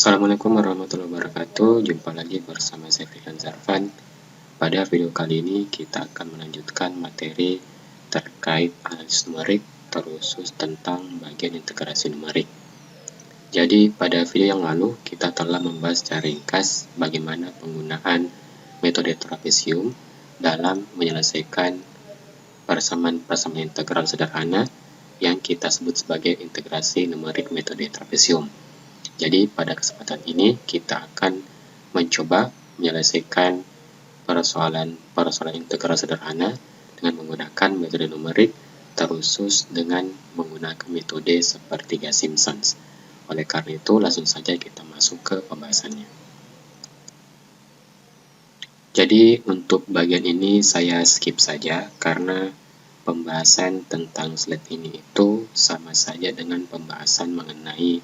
Assalamualaikum warahmatullahi wabarakatuh. Jumpa lagi bersama saya Fikran Zarfan. Pada video kali ini kita akan melanjutkan materi terkait analisis numerik, terkhusus tentang bagian integrasi numerik. Jadi pada video yang lalu kita telah membahas secara ringkas bagaimana penggunaan metode trapesium dalam menyelesaikan persamaan integral sederhana yang kita sebut sebagai integrasi numerik metode trapesium. Jadi pada kesempatan ini kita akan mencoba menyelesaikan persoalan integral sederhana dengan menggunakan metode numerik, terkhusus dengan menggunakan metode sepertiga Simpsons. Oleh karena itu langsung saja kita masuk ke pembahasannya. Jadi untuk bagian ini saya skip saja karena pembahasan tentang slide ini itu sama saja dengan pembahasan mengenai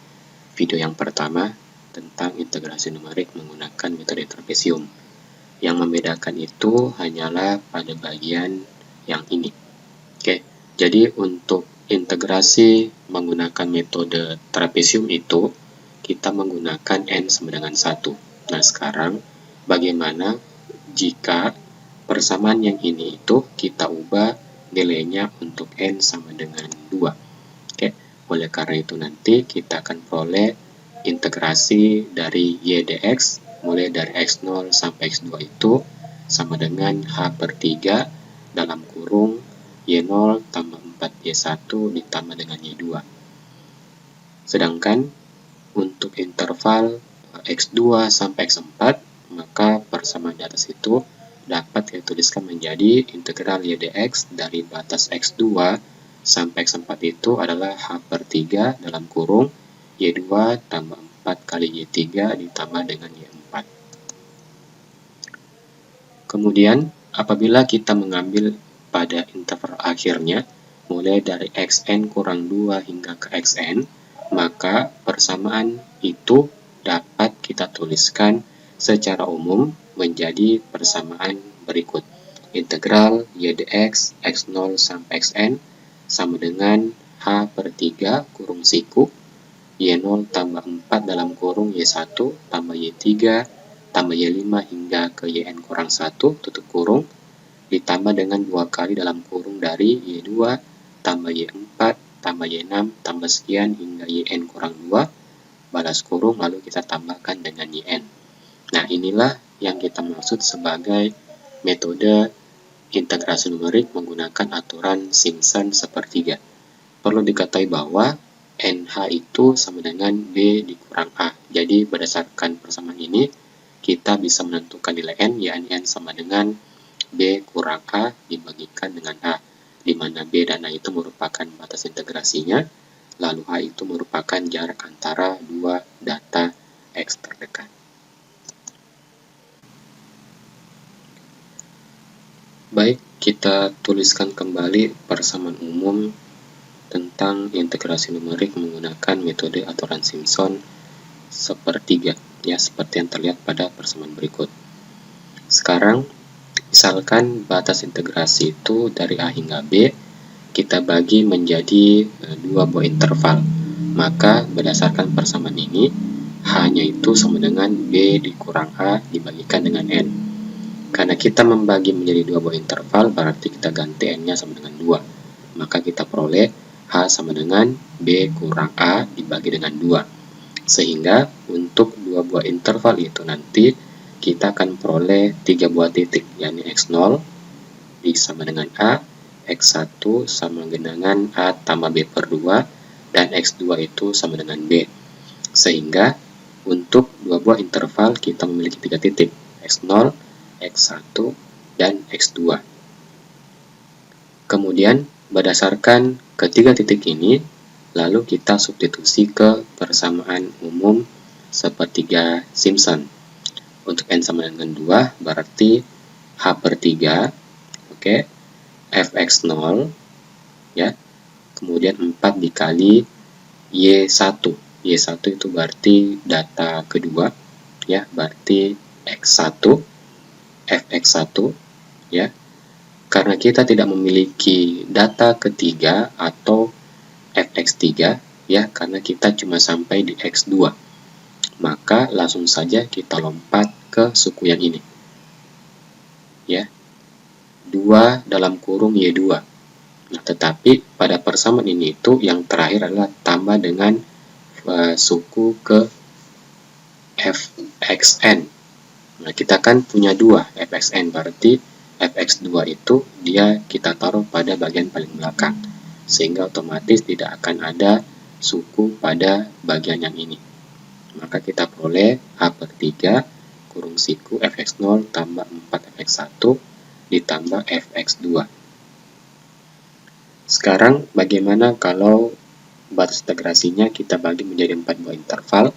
video yang pertama tentang integrasi numerik menggunakan metode trapesium. Yang membedakan itu hanyalah pada bagian yang ini. Oke, jadi untuk integrasi menggunakan metode trapesium itu kita menggunakan n sama dengan 1. Nah, sekarang bagaimana jika persamaan yang ini itu kita ubah nilainya untuk n sama dengan 2. Oleh karena itu nanti kita akan peroleh integrasi dari y dx mulai dari x0 sampai x2 itu sama dengan h/3 dalam kurung y0 tambah 4y1 ditambah dengan y2. Sedangkan untuk interval x2 sampai x4 maka persamaan di atas itu dapat dituliskan menjadi integral y dx dari batas x2 sampai x4 itu adalah h/3 dalam kurung y2 tambah 4 kali y3 ditambah dengan y4. Kemudian apabila kita mengambil pada interval akhirnya mulai dari xn kurang 2 hingga ke xn, maka persamaan itu dapat kita tuliskan secara umum menjadi persamaan berikut. Integral y dx x0 sampai xn sama dengan h/3 kurung siku y0 tambah 4 dalam kurung y1 tambah y3 tambah y5 hingga ke yn kurang 1 tutup kurung ditambah dengan 2 kali dalam kurung dari y2 tambah y4 tambah y6 tambah sekian hingga yn kurang 2 balas kurung lalu kita tambahkan dengan yn. Nah, inilah yang kita maksud sebagai metode integrasi numerik menggunakan aturan Simpson sepertiga. Perlu diketahui bahwa NH itu sama dengan B dikurang A. Jadi berdasarkan persamaan ini kita bisa menentukan nilai N, yakni N sama dengan B kurang A dibagikan dengan A, di mana B dan A itu merupakan batas integrasinya, lalu A itu merupakan jarak antara dua data X terdekat. Baik, kita tuliskan kembali persamaan umum tentang integrasi numerik menggunakan metode aturan Simpson sepertiga, ya, seperti yang terlihat pada persamaan berikut. Sekarang, misalkan batas integrasi itu dari A hingga B, kita bagi menjadi dua buah interval. Maka berdasarkan persamaan ini, H-nya itu sama dengan B dikurang A dibagikan dengan N. Karena kita membagi menjadi dua buah interval, berarti kita ganti N-nya sama dengan 2. Maka kita peroleh H sama dengan B kurang A dibagi dengan 2. Sehingga untuk dua buah interval itu nanti kita akan peroleh 3 buah titik, yakni X0 sama dengan A, X1 sama dengan A tambah B/2, dan X2 itu sama dengan B. Sehingga untuk dua buah interval kita memiliki 3 titik, X0, X1, dan X2. Kemudian berdasarkan ketiga titik ini, lalu kita substitusi ke persamaan umum sepertiga Simpson. Untuk N sama dengan 2 berarti H/3, oke, Fx0, ya, kemudian 4 dikali Y1. Y1 itu berarti data kedua, ya, berarti X1, Fx1, ya. Karena kita tidak memiliki data ketiga atau Fx3, ya, karena kita cuma sampai di X2. maka langsung saja kita lompat ke suku yang ini. Ya, 2 dalam kurung Y2. Nah, tetapi pada persamaan ini itu yang terakhir adalah tambah dengan suku ke fxn. Nah, kita kan punya 2 fxn, berarti fx2 itu dia kita taruh pada bagian paling belakang, sehingga otomatis tidak akan ada suku pada bagian yang ini. Maka kita peroleh A per 3 kurung siku fx0 tambah 4fx1 ditambah fx2. Sekarang bagaimana kalau batas integrasinya kita bagi menjadi 4 buah interval,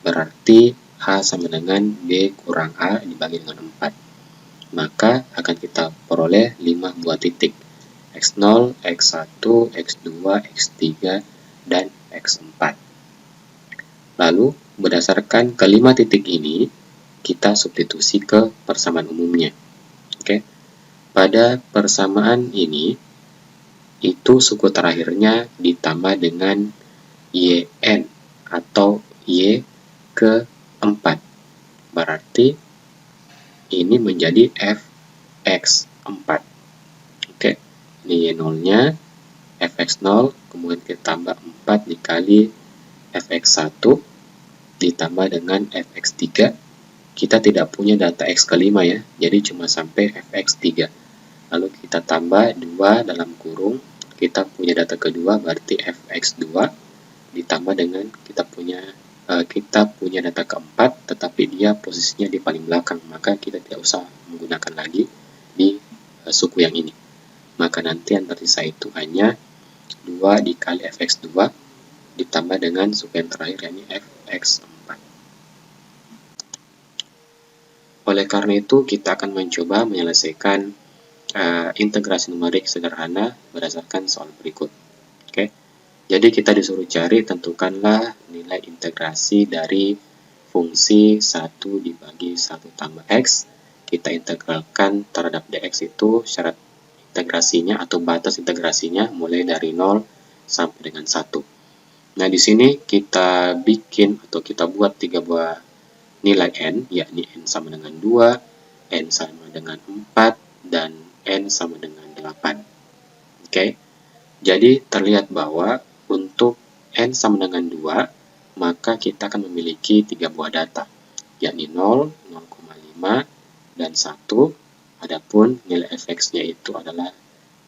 berarti A sama dengan B kurang A dibagi dengan 4. Maka akan kita peroleh 5 buah titik, x0, x1, x2, x3, dan x4. Lalu berdasarkan kelima titik ini, kita substitusi ke persamaan umumnya. Oke. Pada persamaan ini, itu suku terakhirnya ditambah dengan yn atau y ke 4. Berarti ini menjadi fx4. Oke. Ini y0-nya, fx0, kemudian kita tambah 4 dikali fx1 ditambah dengan fx3. Kita tidak punya data x kelima ya, jadi cuma sampai fx3. Lalu kita tambah 2 dalam kurung, kita punya data kedua berarti fx2 ditambah dengan kita punya data keempat, tetapi dia posisinya di paling belakang, maka kita tidak usah menggunakan lagi di suku yang ini. Maka nanti yang tersisa itu hanya 2 dikali fx2 ditambah dengan suku yang terakhir, yakni fx4. Oleh karena itu, kita akan mencoba menyelesaikan integrasi numerik sederhana berdasarkan soal berikut. Oke. Jadi kita disuruh cari, tentukanlah nilai integrasi dari fungsi 1 dibagi 1 tambah x. Kita integralkan terhadap dx itu syarat integrasinya atau batas integrasinya mulai dari 0 sampai dengan 1. Nah, di sini kita bikin atau kita buat 3 buah nilai n, yakni n sama dengan 2, n sama dengan 4, dan n sama dengan 8. Oke. Jadi terlihat bahwa untuk n sama dengan 2, maka kita akan memiliki 3 buah data, yakni 0, 0,5, dan 1. Adapun nilai fx-nya itu adalah,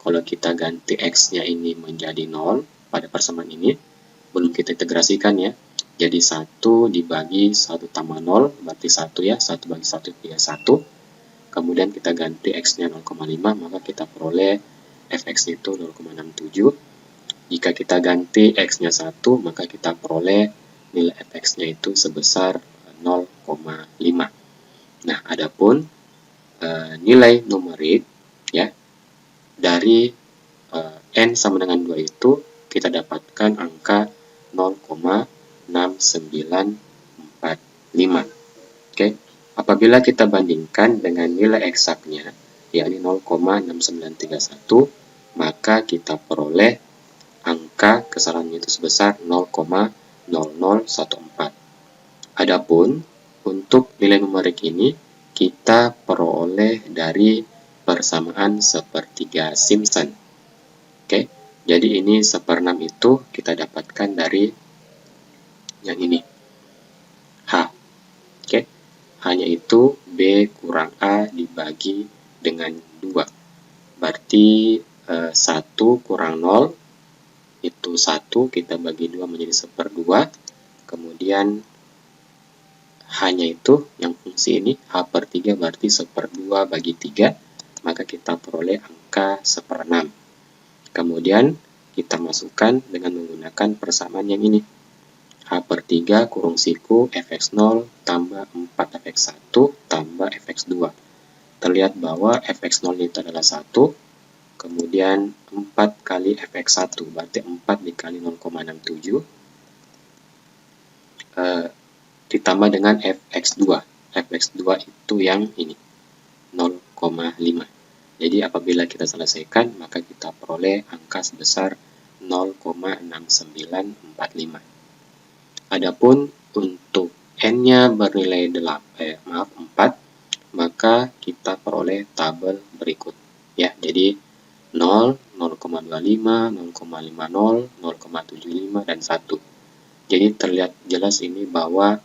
kalau kita ganti x-nya ini menjadi 0 pada persamaan ini, belum kita integrasikan ya. Jadi 1 dibagi 1 tambah 0, berarti 1 ya, 1 bagi 1 itu ya 1. Kemudian kita ganti x-nya 0,5, maka kita peroleh fx itu 0,67. Jika kita ganti x-nya 1, maka kita peroleh nilai fx-nya itu sebesar 0,5. Nah, adapun nilai numerik ya dari n sama dengan 2 itu kita dapatkan angka 0,6945. Oke. Apabila kita bandingkan dengan nilai eksaknya, yakni 0,6931, maka kita peroleh angka kesalahannya itu sebesar 0,0014. Adapun untuk nilai numerik ini kita peroleh dari persamaan sepertiga Simpson. Oke, jadi ini 1/6 itu kita dapatkan dari yang ini, H. Oke, hanya itu B kurang A dibagi dengan 2. Berarti 1 kurang 0 itu 1, kita bagi 2 menjadi 1/2. Kemudian hanya itu yang fungsi ini H per 3 berarti 1/2 bagi 3, maka kita peroleh angka 1/6. Kemudian kita masukkan dengan menggunakan persamaan yang ini, H per 3 kurung siku fx0 tambah 4fx1 tambah fx2. Terlihat bahwa fx0 itu adalah 1, kemudian 4 kali fx1 berarti 4 dikali 0,67 ditambah dengan fx2. Fx2 itu yang ini, 0,5. Jadi apabila kita selesaikan, maka kita peroleh angka sebesar 0,6945. Adapun untuk n-nya bernilai 4, maka kita peroleh tabel berikut. Ya, jadi 0, 0,25, 0,50, 0,75, dan 1. Jadi terlihat jelas ini bahwa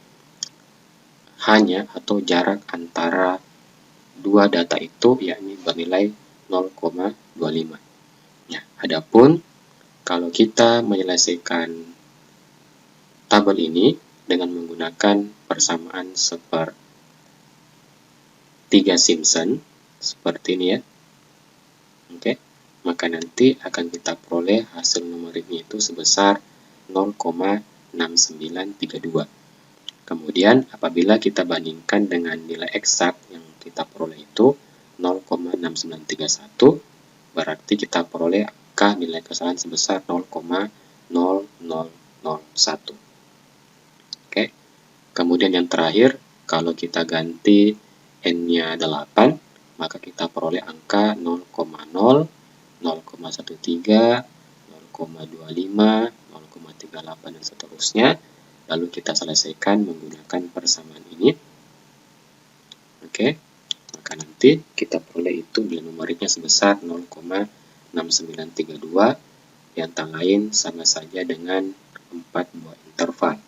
hanya atau jarak antara dua data itu yakni bernilai 0,25. Ya, adapun kalau kita menyelesaikan tabel ini dengan menggunakan persamaan sepertiga Simpson seperti ini ya. Oke. Maka nanti akan kita peroleh hasil numeriknya itu sebesar 0,6932. Kemudian apabila kita bandingkan dengan nilai eksak yang kita peroleh itu 0,6931, berarti kita peroleh angka nilai kesalahan sebesar 0,0001. Oke. Kemudian yang terakhir, kalau kita ganti n-nya 8, maka kita peroleh angka 0,0, 0,13, 0,25, 0,38, dan seterusnya. Lalu kita selesaikan menggunakan persamaan ini. Oke, maka nanti kita peroleh itu nilai numeriknya sebesar 0,6932, yang tak lain sama saja dengan 4 buah interval.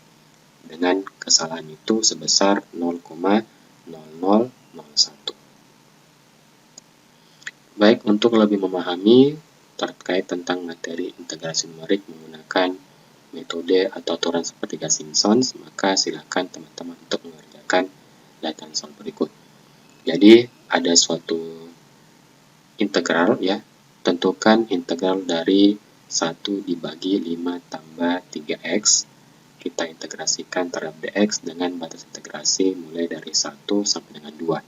Dengan kesalahan itu sebesar 0,0001. Baik, untuk lebih memahami terkait tentang materi integrasi numerik menggunakan metode atau aturan sepertiga Simpson, maka silakan teman-teman untuk mengerjakan latihan soal berikut. Jadi ada suatu integral ya, tentukan integral dari 1 dibagi 5 tambah 3x. Kita integrasikan terhadap dx dengan batas integrasi mulai dari 1 sampai dengan 2.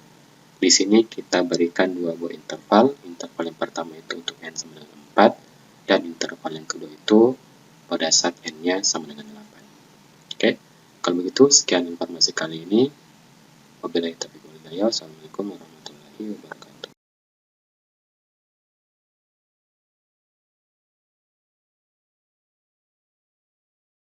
Di sini kita berikan dua buah interval. Interval yang pertama itu untuk n sama dengan 4, dan interval yang kedua itu pada saat n-nya sama dengan 8. Oke, kalau begitu sekian informasi kali ini. Wabillahi taufiq wal hidayah. Wassalamualaikum warahmatullahi wabarakatuh.